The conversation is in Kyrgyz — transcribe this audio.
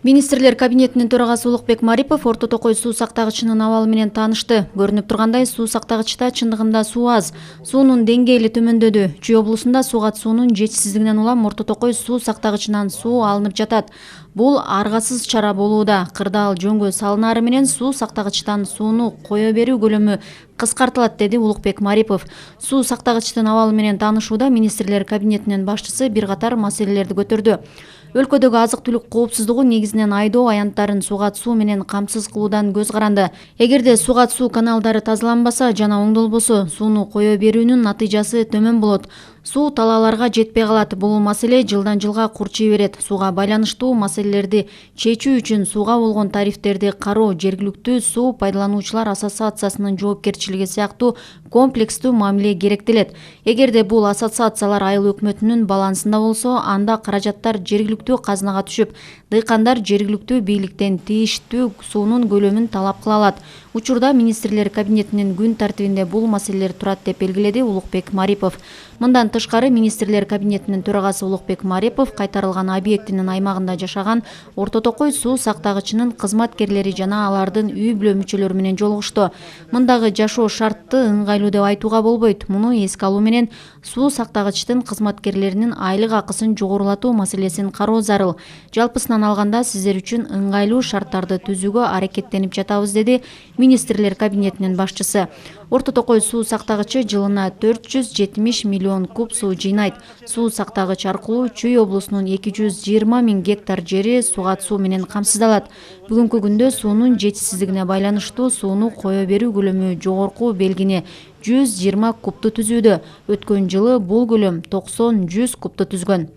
Министрлер кабинетинин төрагасы Улукбек Марипов Орто Токой суу сактагычынын абалы менен таанышты. Көрүнүп тургандай, суу сактагычта чындыгында суу аз. Суунун деңгээли төмөндөдү. Чүй облусунда суга суунун жетишсиздигинен улам Орто Токой суу сактагычынан суу алынып жатат. Бул аргасыз чара болууда. Кырдаал жөнгө салынары менен суу сактагычтан сууну кое берүү көлөмү кыскартылат, деди Улукбек Марипов. Суу сактагычтын абалы менен таанышууда министрлер кабинетинин башчысы бир катар маселелерди көтөрдү. Өлкөдөгү азык-түлүк коопсуздугу негизинен айдоо аянттарын сугат суу менен камсыз кылуудан көз каранды. Эгерде сугат суу каналдары тазаланбаса жана оңдолбосо, сууну кое берүүнүн натыйжасы төмөн болот. Суу талааларга жетпей калат. Бул маселе жылдан жылга курчай берет. Сууга байланыштуу маселелерди чечүү үчүн сууга болгон тарифтерди кароо, жергиликтүү суу пайдалануучулар ассоциациясынын жоопкерчилиги сыяктуу комплекстүү мамиле керектелет. Эгерде бул ассоциациялар айыл өкмөтүнүн балансында болсо, анда каражаттар жергиликтүү казынага түшүп, дыйкандар жергиликтүү бийликтен тийиштүү суунун көлөмүн талап кыла алат. Учурда министрлер кабинетинин күн тартибинде бул маселелер турат, деп белгиледи Улукбек Марипов. Мындан тышкары, министрлер кабинетинин төрагасы Улукбек Марипов кайтарылган объектинин аймагында жашаган Орто Токой суу сактагычынын кызматкерлери жана алардын үй бүлө мүчөлөрү менен жолугушту. Мындагы жашоо шартты ыңгайлуу деп айтууга болбойт. Муну эске алуу менен суу сактагычтын кызматкерлеринин айлык акысын жогорулатуу маселесин кароо зарыл. Жалпысынан алганда, сиздер үчүн ыңгайлуу шарттарды түзүүгө аракеттенип жатабыз, деди министрлер кабинетинин башчысы. Орто Токой суу сактагычы жылына 470 миллион куб суу жыйнайт. Суу сактагыч аркылуу Чүй облусунун 220 000 гектар жери сугат суу менен камсыздалат. Бүгүнкү күндө суунун жетишсиздигине байланыштуу сууну кое берүү көлөмү жогорку белгини 120 кубту түзүүдө. Өткөн жылы бул көлөм 90-100 кубту түзгөн.